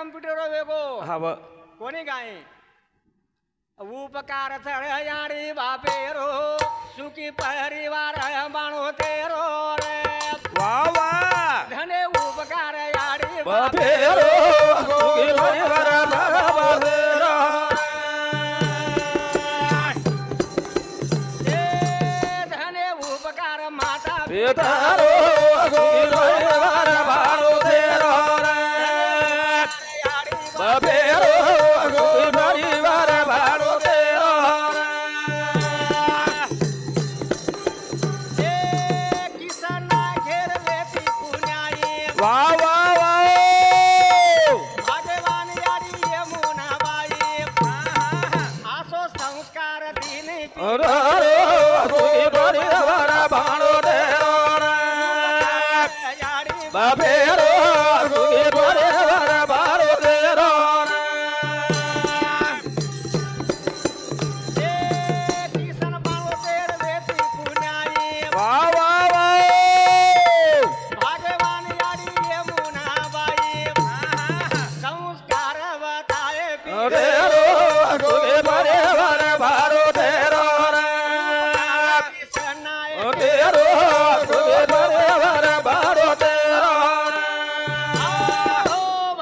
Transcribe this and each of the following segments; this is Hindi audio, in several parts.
कम्प्युटर वेगो हा व कोणी गाय उपकार चढ याडी बापेरो सुखी परिवार बाणो तेरो रे वा वा धने उपकार याडी बापेरो सुखी परिवार बापेरो धने उपकार माता पितारो सुखी परिवार बाणो तेरो रे बापेरो सुखी परिवार बाणो तेरो किसन घेर लेती पुण्याई वा वा वा भाग्यवान याडी यमुनाबाई आसो संस्कार दिनी अरे सुखी परिवार बाणो तेरो रे याडी बापेरो सुखी परिवार बाणो तेरो किसन बाळो तेर लेती पुण्याई वा वा वा भाग्यवान याडी यमुनाबाई संस्कार बताए अरे सुखी परिवार बाणो तेरो रे तेरो सुखी परिवार बाणो तेरो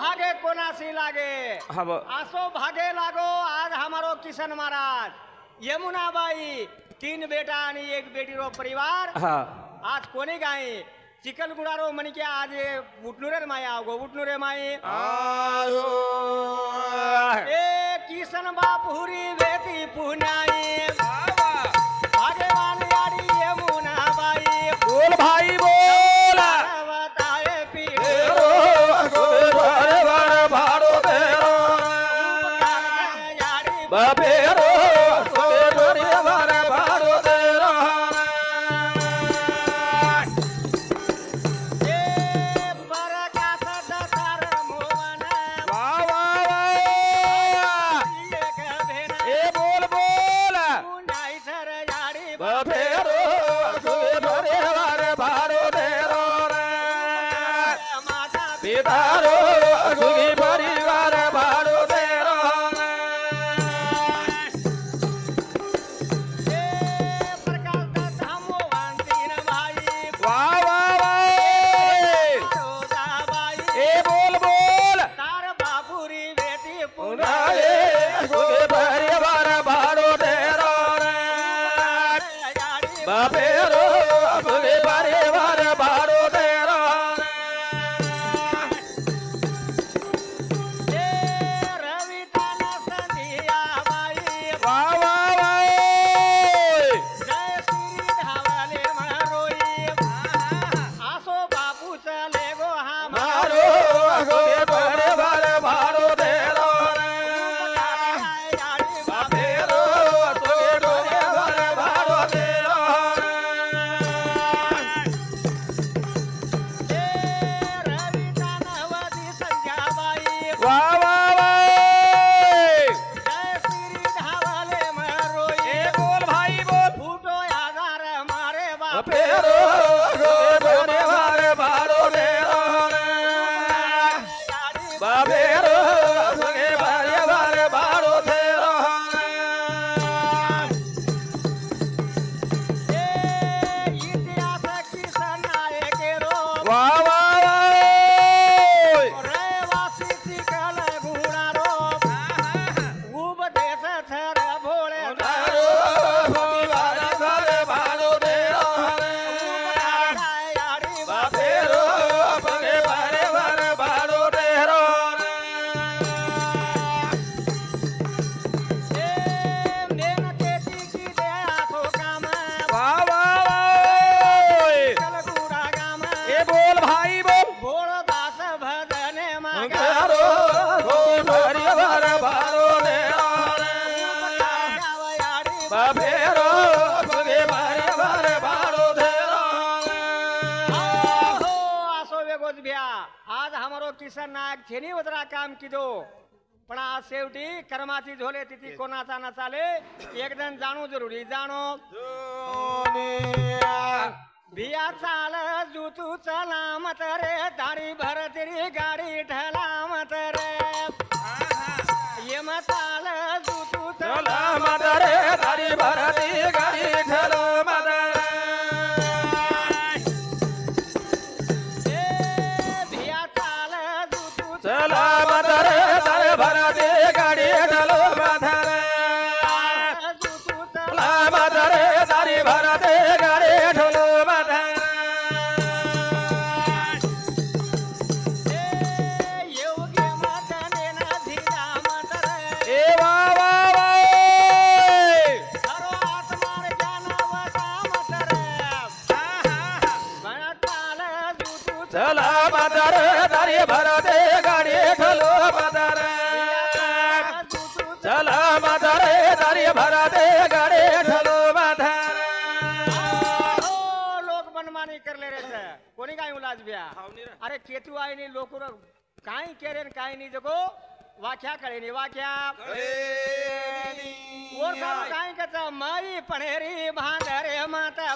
भागे कोणाशी लागे हा व आसो भागे लागो आज हमारो किशन महाराज यमुनाबाई 3 बेटा आणि 1 बेटी रो परिवार हा आज कोणी गाय चिकन गुडारो म्हणे की आज उठनुरे माई आवगो उठनुरे माई आयो ए किसन बापुरी वेती पुण्याई भाग्यवान याडी यमुनाबाई बोल भाई बोल बताए पीर तेरो सुखी परिवार बाणो तेरो याडी बापेरो सुखी परिवार बाणो तेरो ए परकास दसार मोहन वा वा वा एक भेन ए बोल बोल पुण्याई सर याडी बापेरो सुखी परिवार बाणो तेरो रे माता पितारो सुखी परिवार बाणो तेरो ए प्रकाश दसा मोहन तीन भाई वा वा वा रोजाबाई ए बोल बोल तार बापुरी बेटी पुनाले सुखी परिवार बाणो तेरो रे याडी बापेरो सुखी परिवार बाणो तेरो ए रवितान संधिया बाई वा वा वा जय श्री धावले म्हणरोई आसो बापू चले गो हा मारो सुखी परिवार बाणो तेरो रे याडी बापेरो सुखी परिवार बाणो तेरो ए रवितान वदी संध्याबाई वा वा वा जय श्री धावले म्हणरोई ए बोल भाई बोल फुटो आधार मारे बाप बापेरो सुखी परिवार बाणो तेरो रे याडी बापेरो सुखी परिवार बाणो तेरो ए इतिहास किसन नायकेरो वा वा वा रहिवासी चिकन गुणारो उपदेश थर भोळे तारो सुखी परिवार बाणो तेरो रे याडी बापेरो सुखी परिवार बाणो तेरो ए मेहनतेची की द्या तो काम वा वा वा कल गुडा गाम ए बोल भाई बोल भोळ दास भजने माग तारो सुखी परिवार बाणो तेरो रे याडी बापेरो सुखी परिवार बाणो तेरो हो असो वेगोच भ्या आज हमारो किसन नायक छेनी उतरा काम किदो पण आज शेवटी कर्माची झोले तिथी कोणाचा न चाले एकदम जाणू जरुरी जाणो भिया चाल जुतू चला मत रे दारी भर तेरी गाडी ठला मत रे घेम ताल तू चला मदरे दारी भरती गाडी ठेलो मदर भिया ताल तू चला मदरे दारी भरती गाडी ठेलो मदर चला मदरे दारी भरती गाडी ठेलो मदर येऊ घेम तने ना धीरा मदर ए वा वा वा सर्व आत्मार ज्ञानावता मदर बनताल तू चला मदर दारी भरती गाडी ठेलो मदर चला मदरे दारी भरती गाडी ठेलो मदर लोक मनमानी करले रे सर. कोणी काय उलाज बिया अरे केतू आहे नी लोक काय केरे न काय नी जगो वाक्या कळे नी वाक्या और सारो काय कचा माई पणेरी भांडरे माता